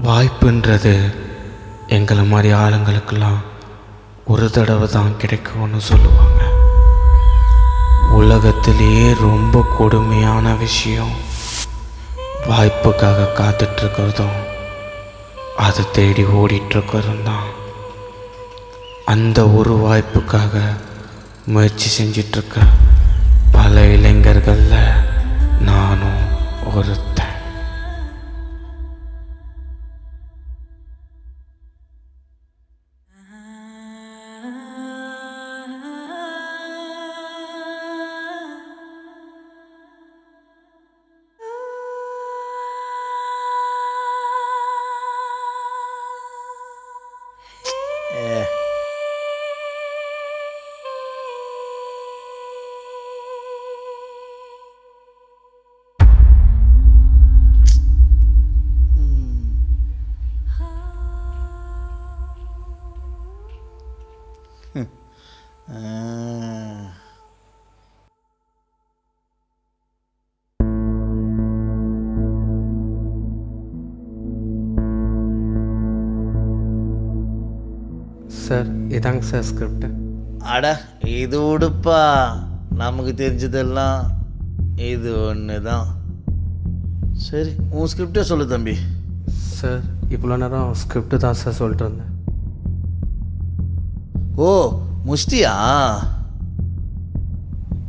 வாய்ப்புன்றது எங்களை மாதிரி ஆளுங்களுக்கெல்லாம் ஒரு தடவை தான் கிடைக்கும்னு சொல்லுவாங்க. உலகத்திலேயே ரொம்ப கொடுமையான விஷயம் வாய்ப்புக்காக காத்துட்ருக்கிறதும் அதை தேடி ஓடிட்டுருக்கிறதும் தான். அந்த ஒரு வாய்ப்புக்காக முயற்சி செஞ்சிட்ருக்க பல இளைஞர்களில் நானும் ஒருத்தன். சார் இதாங்க சார் ஸ்கிரிப்ட். அட இது உடுப்பா, நமக்கு தெரிஞ்சதெல்லாம் இது ஒன்று தான். சரி, உன் ஸ்கிரிப்டே சொல்லு தம்பி. சார் இவ்வளோ நேரம் ஸ்கிரிப்ட் தான் சார் சொல்லிட்டு இருந்தேன். ஓ முஷ்டியா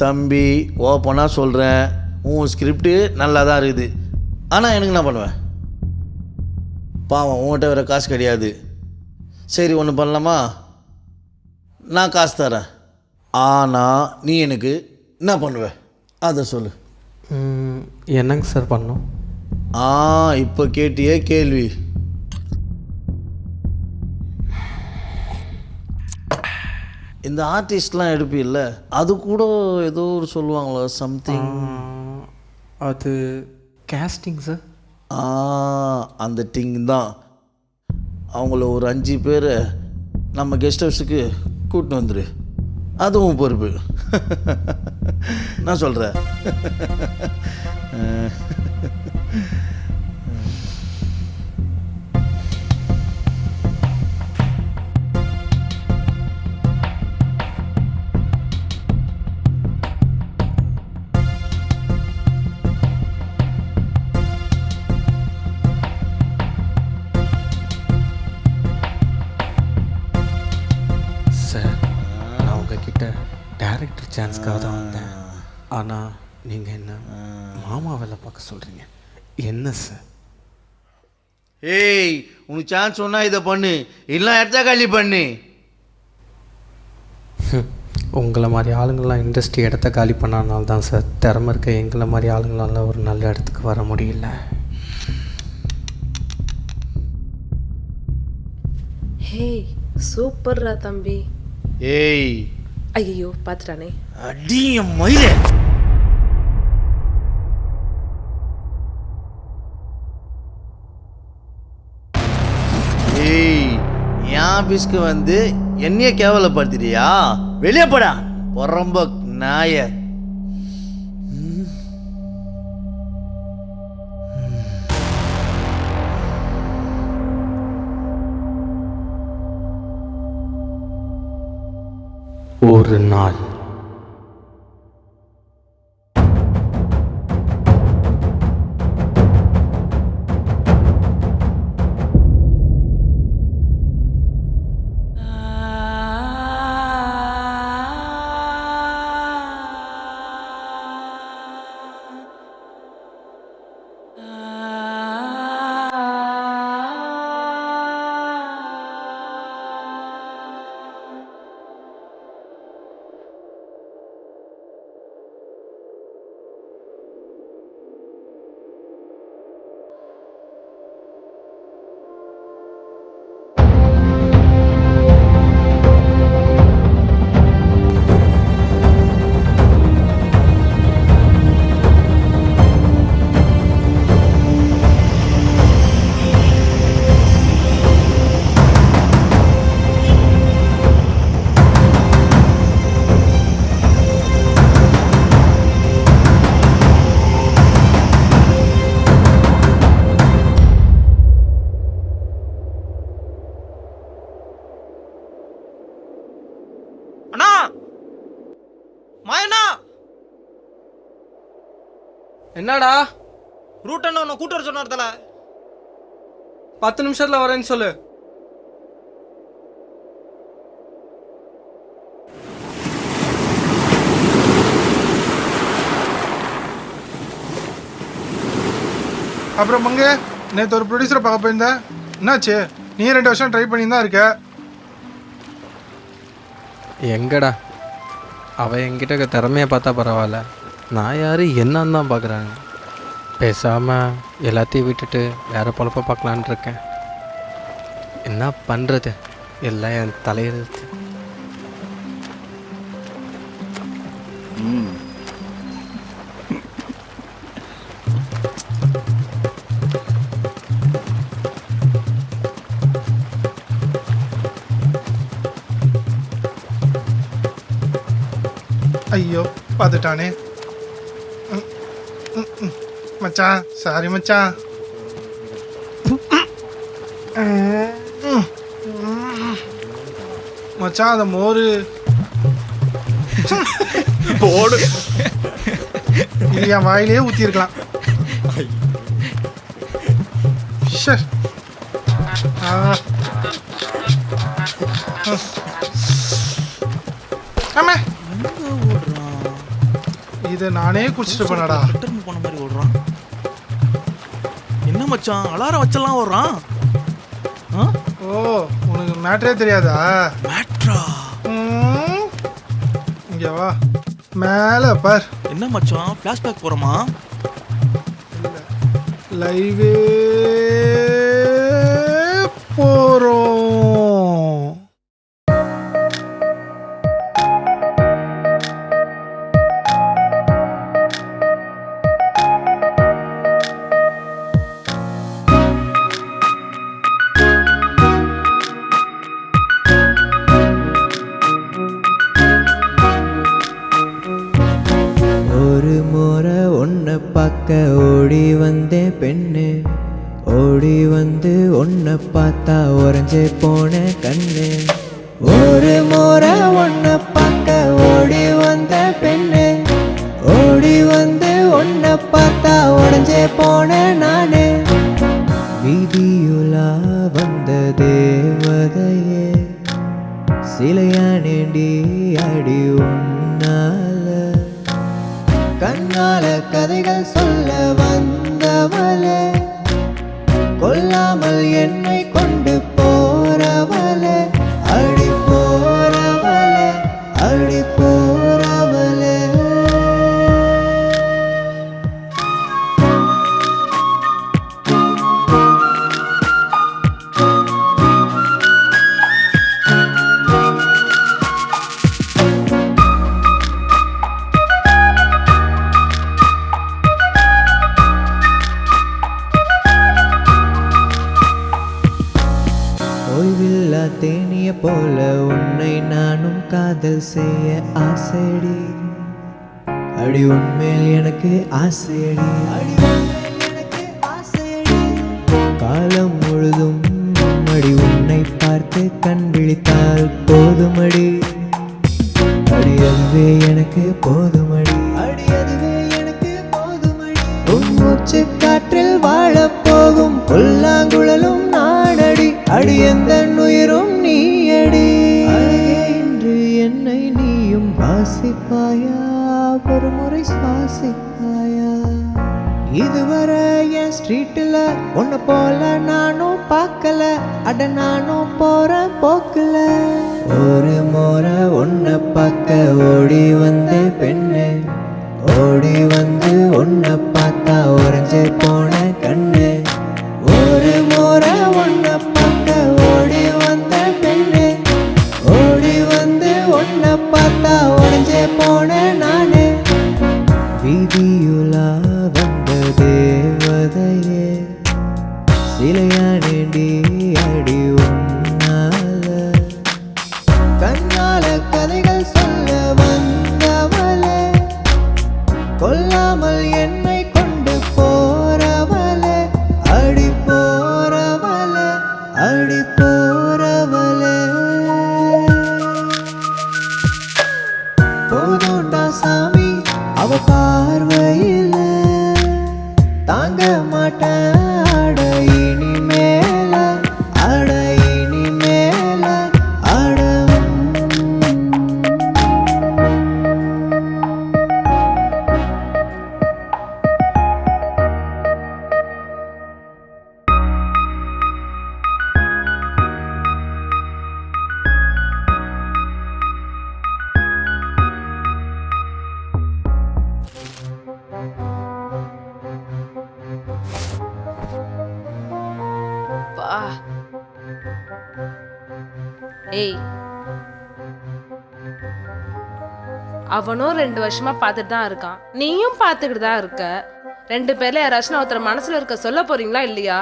தம்பி, ஓப்பனாக சொல்கிறேன், உன் ஸ்கிரிப்டு நல்லா தான் இருக்குது. ஆனால் எனக்கு என்ன பண்ணுவேன், பாவம் உன்கிட்ட வேறு காசு கிடையாது. சரி ஒன்று பண்ணலாமா, நான் காசு தரேன், ஆனால் நீ எனக்கு என்ன பண்ணுவேன் அதை சொல்லு. என்னங்க சார் பண்ணோம்? இப்போ கேட்டியே கேள்வி. இந்த ஆர்டிஸ்ட்லாம் எடுப்பில்ல, அது கூட ஏதோ ஒரு சொல்லுவாங்களோ சம்திங். அது கேஸ்டிங் சார். அந்த டிங் தான். அவங்கள ஒரு 5 பேரை நம்ம கெஸ்ட் ஹவுஸுக்கு கூட்டின்னு வந்துடு, அதுவும் பொறுப்பு. நான் சொல்கிறேன். சார் நான் உங்ககிட்ட டேரக்டர் சான்ஸ்க்காக தான் வந்தேன். ஆனால் நீங்கள் என்ன மாமா வேலை பார்க்க சொல்கிறீங்க, என்ன சார்? ஏய், உனக்கு சான்ஸ் சொன்னால் இதை பண்ணு, இல்லை எடுத்தா காலி பண்ணு. உங்களை மாதிரி ஆளுங்கள்லாம் இண்டஸ்ட்ரி இடத்த காலி பண்ணனால தான் சார் திறமை இருக்க எங்களை மாதிரி ஆளுங்களால ஒரு நல்ல இடத்துக்கு வர முடியல. ஹே சூப்பர்ரா தம்பி. ஏய் ஐயோ பார்த்துட்டானே. அடிய மயிலே. ஏய், என் ஆபீஸ்க்கு வந்து என்னைய கேவலப்படுத்துறியா? வெளியே போடா பொறம்ப நாய. ஒரு நாள் ராயண்ணா என்னடா ரூட் என்ன உன்னை கூட்டு வர சொன்னார் தல. 10 நிமிஷத்துல வரேன்னு சொல்லு. அப்புறம் மங்க நேற்று ஒரு ப்ரொடியூசரை பார்க்க போயிருந்தேன். என்னாச்சு? நீ 2 வருஷம் ட்ரை பண்ணி தான் இருக்க. எங்கடா அவள் என்கிட்ட திறமையை பார்த்தா பரவாயில்ல, நான் யார் என்னன்னு தான் பார்க்குறாங்க. பேசாமல் எல்லாத்தையும் விட்டுட்டு வேறு பொழப்ப பார்க்கலான் இருக்கேன். என்ன பண்ணுறது, எல்லாம் என் தலையெழுத்து. ஐயோ பார்த்துட்டானே. மச்சான் சாரி மச்சான். மச்சான் அந்த மோரு போடு. இது என் வாயிலே ஊற்றிருக்கலாம். ஆமா இதை நானே குடிச்சிட்டு பண்ணடா. ரிட்டர்ன் போன மாதிரி ஓடுறான். என்ன மச்சான் அலாரம் வச்செல்லாம் ஓடுறான்? ஓ உனக்கு மேட்ரே தெரியாதா? மேட்ரா? இங்க வா மேலே பார். என்ன மச்சான் ஃப்ளாஷ்பேக் போகிறோமா? லைவே போகிறோம். பார்க்க ஓடி வந்தேன் பெண்ணு, ஓடி வந்து உன்னை பார்த்தா உறைஞ்சே போன கண்ணு. ஒரு முறை உன்னை பார்க்க ஓடி வந்த பெண்ணு, ஓடி வந்து உன்னை பார்த்தா உறைஞ்சே போன நானு. வீதியுலா வந்த தேவதையே சிலையானேண்டி அடி உன்னால. கண்ணால கதைகள் சொல்ல வந்தவளே, கொல்லாமல் என்னை கொண்டு போறவளே, அடி போறவளே, அடி போறவளே. ஓய்வில்லா தேனிய போல உன்னை நானும் காதல் செய்ய ஆசைடி, அடி உன்மேல் எனக்கு ஆசையடி, அடி எனக்கு ஆசையடி. காலம் முழுதும் அடி உன்னை பார்த்து கண் விழித்தால் போதுமடி, அடி அதுவே எனக்கு போதுமடி, அடி அதுவே எனக்கு போதுமடி. உன் மூச்சு காற்றில் வாழ போகும் புல்லாங்குழலும் நாடடி, அடி எந்த உயிரும் நீயடி. இன்று என்னை நீயும் வாசிப்பாயா, ஒரு முறை சுவாசிப்பாயா. இதுவரை என் ஸ்ட்ரீட்டில் உன்னை போல நானும் பார்க்கல, அட நானும் போற போக்கல. ஒரு முறை உன்னை பார்க்க ஓடி வந்த பெண்ணு, ஓடி வந்து உன்னை பார்த்தா உறைஞ்சே போன கண்ணு. ஒரு முறை உன்னை பார்க்க ஓடி வந்த பெண்ணு, ஓடி வந்து உன்னை பார்த்தா உறைஞ்சே போன நானு. வீதியுலா வந்த தேவதையே சிலையானேண்டி அடி உன்னால. கண்ணால கதைகள் சொல்ல வந்தவளே, கொல்லாமல் என்னை கொண்டு போறவளே, அடி போறவளே, அடி போறவளே. போதுண்டா அவ பார்வையில தாங்க மாட்டேன் அட இனிமேல அட இனிமேல அட பா ஏய் அவனும் 2 வருஷமா பார்த்துட்டு தான் இருக்கான், நீயும் பார்த்துக்கிட்டு தான் இருக்க. 2 பேர்ல யாராச்சும் ஒருத்தர் மனசுல இருக்க சொல்ல போறீங்களா இல்லையா?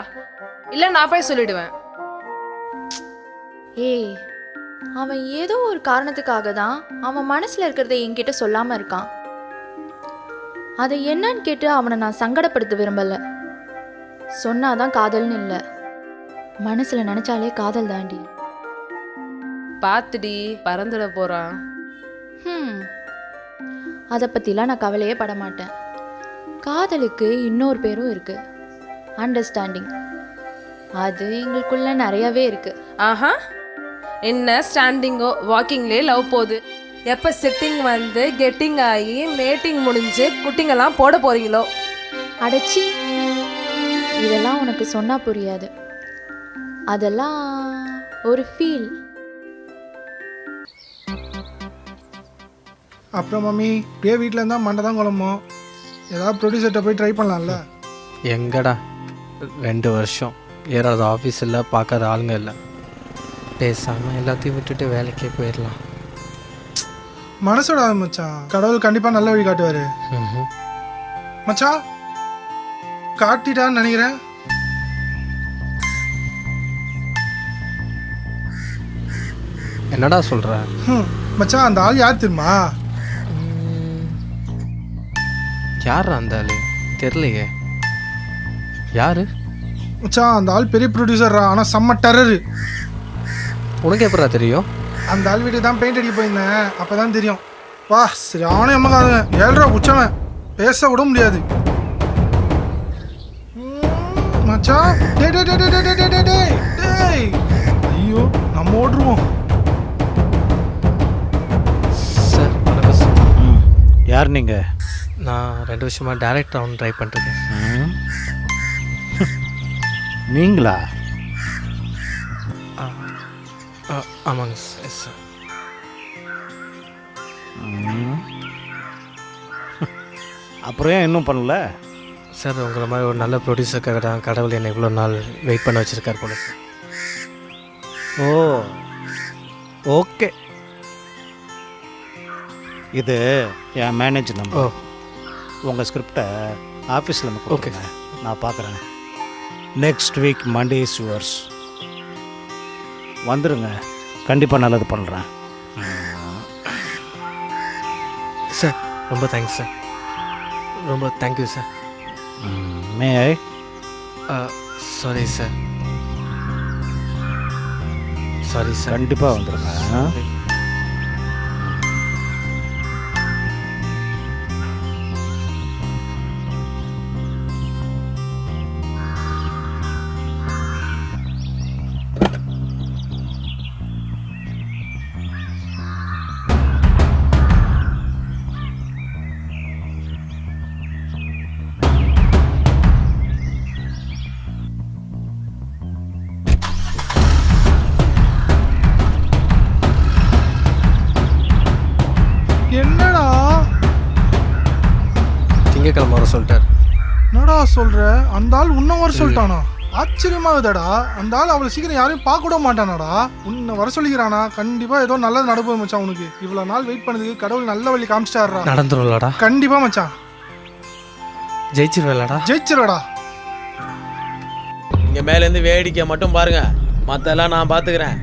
இல்ல நான் போய் சொல்லிடுவேன். ஏய், அவன் ஏதோ ஒரு காரணத்துக்காக தான் அவன் மனசுல இருக்கிறத என்கிட்ட சொல்லாம இருக்கான். அதை என்னன்னு கேட்டு அவனை நான் சங்கடப்படுத்த விரும்பல. சொன்னாதான் காதல்னு இல்லை, மனசுல நினைச்சாலே காதல் தாண்டி. பார்த்துடி பறந்துட போறான். அதை பற்றிலாம் நான் கவலையே பட மாட்டேன். காதலுக்கு இன்னொரு பேரும் இருக்கு, அண்டர்ஸ்டாண்டிங். அது எங்களுக்குள்ள நிறையவே இருக்கு. ஆஹா, என்ன ஸ்டாண்டிங்கோ வாக்கிங்லேயே லவ் போகுது. எப்போ சிட்டிங் வந்து கெட்டிங் ஆகி மேட்டிங் முடிஞ்சு குட்டிங்கெல்லாம் போட போறீங்களோ? அடைச்சி, இதெல்லாம் உனக்கு சொன்னா புரியாது. அதெல்லாம் ஒரு ஃபீல். அப்புறம் மம்மி இப்படியே வீட்டில் இருந்தால் மண்டை தான் குழம்பும். ஏதாவது ப்ரொடியூசர்கிட்ட போய் ட்ரை பண்ணலாம்ல? எங்கடா 2 வருஷம் ஏறாத ஆஃபீஸ் இல்லை, பார்க்காத ஆளுங்க இல்லை. பேசாமல் எல்லாத்தையும் விட்டுட்டு வேலைக்கே போயிடலாம். மனசோட மச்சான், கடவுள் கண்டிப்பாக நல்ல வழி காட்டுவார். மச்சான் காட்டிட்டான்னு நினைக்கிறேன். என்னடா சொல்கிற? மச்சான் அந்த ஆள் யார் தெரியுமா? யார் அந்த ஆள்? தெரியலையே. யாரு மச்சான் அந்த ஆள் பெரிய ப்ரொடியூசர்ரா, ஆனால் செம்ம டெரரு. உனக்கு எப்படா தெரியும்? அந்த ஆள் வீட்டுக்கு தான் பெயிண்ட் அடிக்க போயிருந்தேன், அப்போ தான் தெரியும். வா சரியான எம்மக்காதுங்க, 7 ரூபா உச்சவன், பேச விட முடியாது. மச்சான் டே டே டே டே டே டே டே டே டேய், ஐயோ நம்ம ஓடுருவோம். சார் வணக்கம் சார். யார் நீங்கள்? நான் 2 வருஷமாக டேரக்டர் ஆகணும்னு ட்ரை பண்ணிருக்கேன். நீங்களா? ஆமாங்க சார். Yes sir. அப்புறம் ஏன் இன்னும் பண்ணல? சார் உங்களை மாதிரி ஒரு நல்ல ப்ரொடியூசருக்காக தான் கடவுள் என்னை இவ்வளோ நாள் வெயிட் பண்ண வச்சுருக்கார் போல சார். ஓ ஓகே, இது என் மேனேஜர் ஓ நம்பர். உங்கள் ஸ்கிரிப்டை ஆஃபீஸில் இருந்து ஓகே கொடுங்க, நான் பார்க்குறேன். Next week Monday is yours. வந்துடுங்க, கண்டிப்பாக நல்லது பண்ணுறேன். சார் ரொம்ப தேங்க்ஸ் சார், ரொம்ப thank you sir. May I? Sorry sir, sorry sir. கண்டிப்பாக வந்துடுங்க. என்னடா திங்கக்கிழமை வர சொல்லிட்டார். என்னடா சொல்ற? அந்த ஆள் உன்ன வர சொல்லிட்டானா? ஆச்சரியமாகுதடா. அந்த ஆள் அவ்வளோ சீக்கிரம் யாரையும் பார்க்க கூட மாட்டானாடா. உன்னை வர சொல்லிக்கிறானா? கண்டிப்பாக ஏதோ நல்லது நடக்கும் மச்சான். உனக்கு இவ்வளோ நாள் வெயிட் பண்ணதுக்கு கடவுள் நல்ல வழி காமிச்சிட்டாரா. நடந்துரும்லடா? கண்டிப்பாக மச்சான், ஜெயிச்சிருவேலடா? ஜெயிச்சிருடா. இங்கே மேலேருந்து வேடிக்கை மட்டும் பாருங்க, மற்றெல்லாம் நான் பார்த்துக்கிறேன்.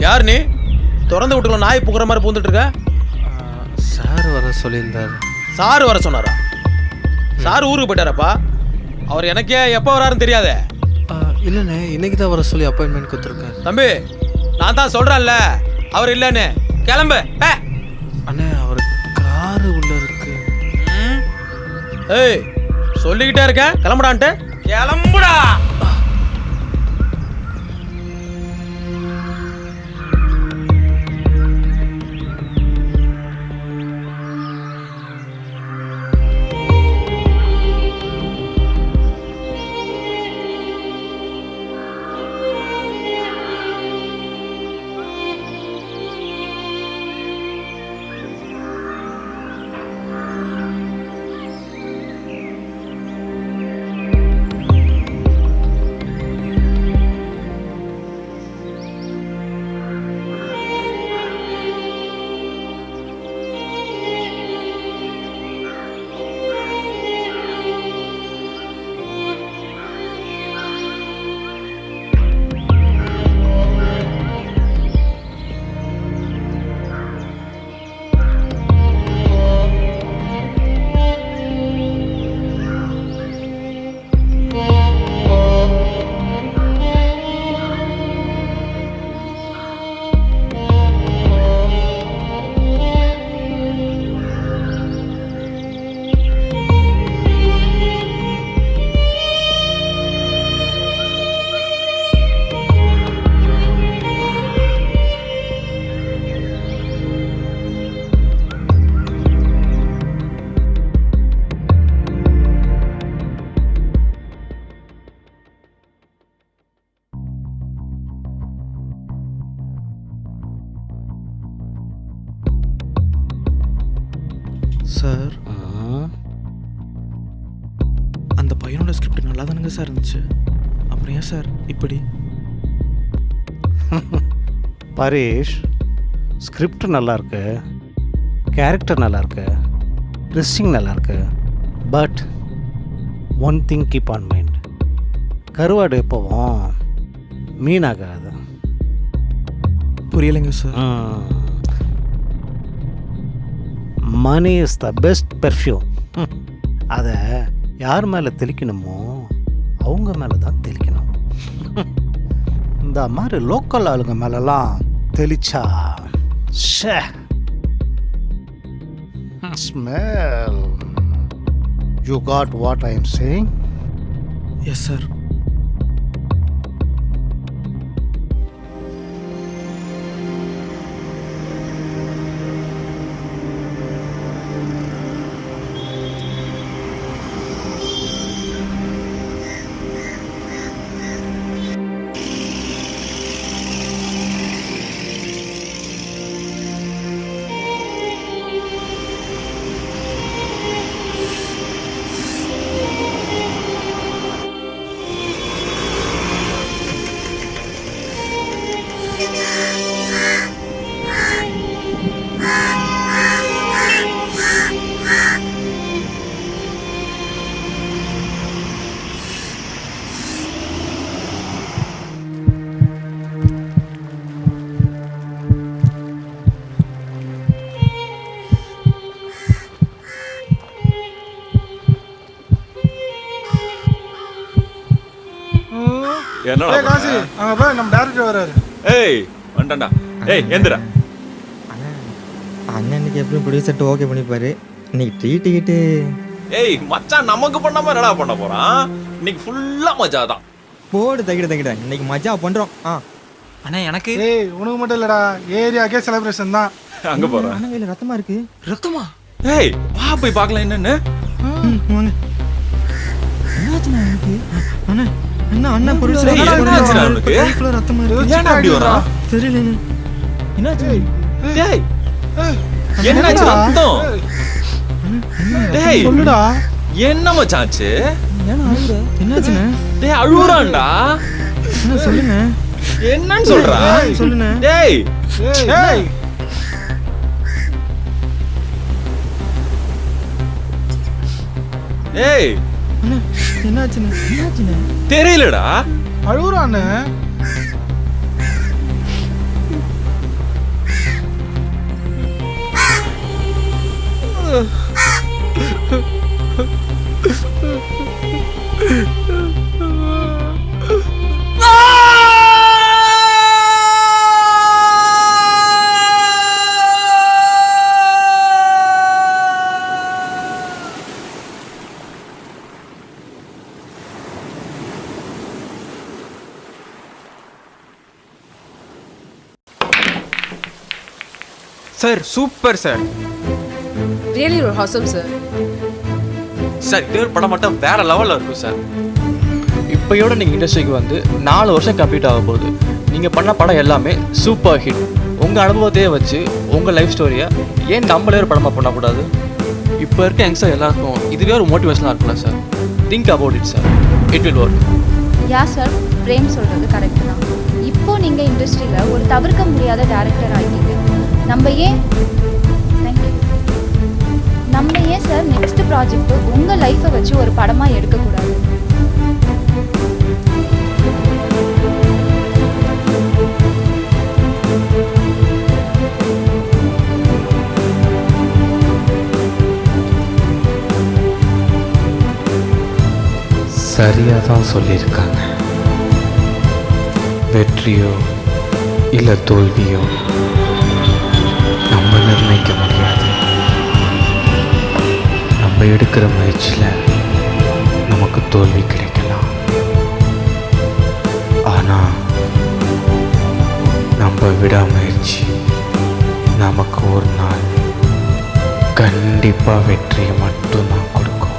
யார் நீ? திறந்து விட்டுல நாய் புகுற மாதிரி பூந்துட்டு இருக்க. சார் வர சொல்லியிருந்தார். சாரு வர சொன்னாரா? சார் ஊருக்கு போயிட்டாரப்பா. அவர் எனக்கே எப்போ வராருன்னு தெரியாதே. இல்லைண்ணே, இன்னைக்கு தான் வர சொல்லி அப்பாயின்மெண்ட் கொடுத்துருக்காரு. தம்பி, நான் தான் சொல்கிறேன்ல அவர் இல்லைன்னு. கிளம்பு. அண்ணே, அவர் காரு உள்ள இருக்கு. ஏய், சொல்லிக்கிட்டே இருக்கேன் கிளம்புடான்ட்டு. கிளம்புடா. சார், அந்த பையனோட ஸ்கிரிப்ட் நல்லா தானுங்க சார் இருந்துச்சு. அப்புறம் ஏன் சார் இப்படி? பரேஷ், ஸ்கிரிப்ட் நல்லா இருக்கு, கேரக்டர் நல்லா இருக்கு, ட்ரெஸ்ஸிங் நல்லா இருக்கு. But one thing keep on mind, கருவாடு எப்போவும் மீனாகாது. புரியலைங்க sir. Money is the best perfume. அதை யார் மேலே தெளிக்கணுமோ அவங்க மேலே தான் தெளிக்கணும். இந்த மாதிரி லோக்கல் ஆளுங்க மேலெல்லாம் தெளிச்சா smell. You got what I am saying? Yes sir. என்னடா காசி அங்க போய் நம்ம டைரக்டர் வராரு. ஏய் வந்துடா. ஏய் எந்திரா. அண்ணன் இன்னைக்கு எப்படி ப்ரொடியூசர்ட்ட ஓகே பண்ணிப்பாரு. இன்னைக்கு ட்ரீட். ஏய் மச்சான், நமக்கு பண்ணாம என்னடா பண்ண போறான்? இன்னைக்கு ஃபுல்லா மஜா தான். போடு தகிட இன்னைக்கு மஜா பண்றோம். அண்ணா எனக்கு. ஏய் உனக்கு மட்டும் இல்லடா, ஏரியாக்கே செலிப்ரேஷன் தான். அங்க போறேன். அண்ணன் கையில ரத்தமா இருக்கு. ரத்தமா? ஏய் வா போய் பார்க்கலாம் என்னன்னு. வாங்க. என்னாச்சுண்ணா எனக்கு? அண்ணா அண்ணன் ப்ரொடியூசர் என்னாச்சுடா உனக்கு? கைக்குள்ள ரத்தமா இருக்கு. ஏன்டா அப்படி வரா? தெரியல. என்னாச்சு? டேய் என்னாச்சு ரத்தம்? டேய் சொல்லுடா. என்ன மச்சாச்சு? ஏன்னா அழுகுற? என்னாச்சுண்ணே? டேய் அழுவுறான்டா. என்ன சொல்லுங்க. என்னன்னு சொல்றா? சொல்லுண்ணே. டேய் ஏய் ஏய் அண்ணா என்னாச்சுண்ணே? தெரியலடா. அழுகுறானே. Sir super sir. ரியலி ஒரு ஹாசம் சார். சார் இது ஒரு படம் மட்டும் வேற லெவலில் இருக்கும் சார். இப்போயோட நீங்கள் இண்டஸ்ட்ரிக்கு வந்து 4 வருஷம் கம்ப்ளீட் ஆக போகுது. நீங்கள் பண்ண படம் எல்லாமே சூப்பர் ஹிட். உங்கள் அனுபவத்தையே வச்சு உங்கள் லைஃப் ஸ்டோரியை ஏன் நம்மளே ஒரு படமாக பண்ணக்கூடாது? இப்போ இருக்க யங்ஸ்டர் எல்லாருக்கும் இதுவே ஒரு மோட்டிவேஷனாக இருக்கும்ல சார். Think about it sir, it will work. Ya sir, Prem சொல்கிறது கரெக்டு தான். இப்போது நீங்கள் இண்டஸ்ட்ரியில் ஒரு தவிர்க்க முடியாத டேரக்டர் ஆகிட்டீங்க. நம்ம ஏன் சார் நெக்ஸ்ட் ப்ராஜெக்ட்டு உங்கள் லைஃப்பை வச்சு ஒரு படமாக எடுக்கக்கூடாது? சரியாக தான் சொல்லியிருக்காங்க. வெற்றியோ இல்லை தோல்வியோ நம்ம நிர்ணயிக்க முடியாது. நம்ம எடுக்கிற முயற்சியில் நமக்கு தோல்வி கிடைக்கலாம். ஆனால் நம்ம விடாமுயற்சி நமக்கு ஒரு நாள் கண்டிப்பாக வெற்றியை மட்டும்தான் கொடுக்கும்.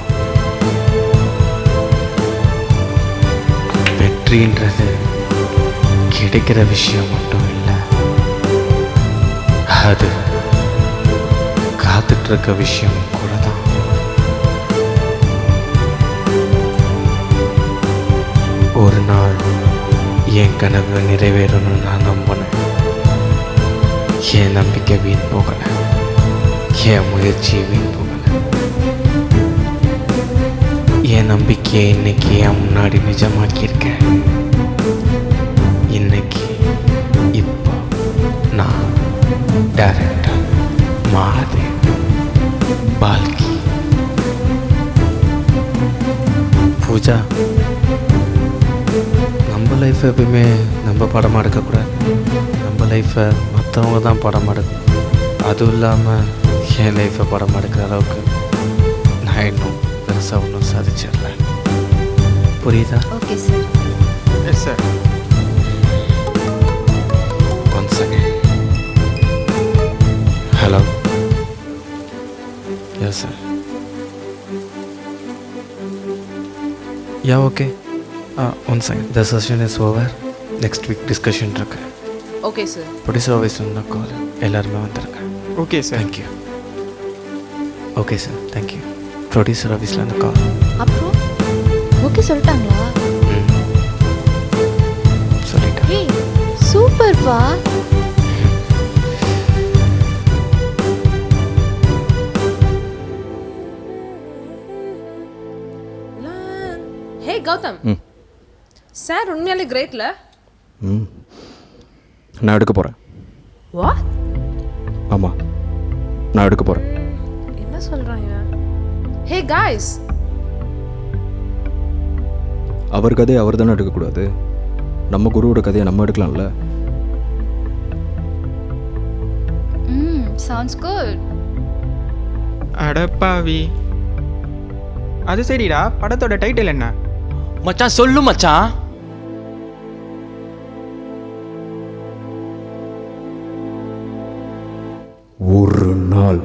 வெற்றின்றது கிடைக்கிற விஷயம் மட்டும் இல்லை, அது காத்துட்ருக்க விஷயம் கூட தான். ஒரு நாள் என் கனவு நிறைவேறணும்னு நான் நம்பினேன். என் நம்பிக்கை வீண் போகலை, என் முயற்சி வீண் போகலை. என் நம்பிக்கையை இன்னைக்கு என் முன்னாடி நிஜமாக்கியிருக்கேன். இன்னைக்கு இப்போ நான் டைரக்டர் மகாதேவ் பால்கி. பூஜா, நம்ம லைஃப்பை எப்பவுமே நம்ம படமாக எடுக்கக்கூடாது. நம்ம லைஃப்பை மற்றவங்க தான் படமாக எடுக்கணும். அதுவும் இல்லாமல் என் லைஃப்பை படமாக எடுக்கிற அளவுக்கு நான் இன்னும் பெருசாக ஒன்றும் சாதிச்சிடல. புரியுதா? Okay sir. Yes sir. One second. Hello. Yes sir. Yeah okay. One second. The session is over. Next week discussion இருக்கு. Okay sir. ப்ரொடியூசர் ஆஃபீஸ் வந்து கால். எல்லாருமே வந்திருக்கேன். Okay sir. Thank you. Okay sir, thank you. Producer ஆஃபீஸில் அந்த கால். அப்புறம் okay சொல்லிட்டாங்களா? சொல்லிட்டேன். ஏய் சூப்பர்ப்பா. ஹே கௌதம், சார் உண்மையாலே கிரேட்ல. நான் எடுக்க போகிறேன். வாட்? ஆமாம், நான் எடுக்க போகிறேன். என்ன சொல்றாங்க? ஹே காய்ஸ், அவர் கதையை அவர் தானே எடுக்கக்கூடாது. நம்ம குருவோட கதையை நம்ம எடுக்கலாம்ல. Sounds good. அடப்பாவி. அது சரிடா, படத்தோட டைட்டில் என்ன? மச்சான் சொல்லு மச்சான். ஒரு நாள்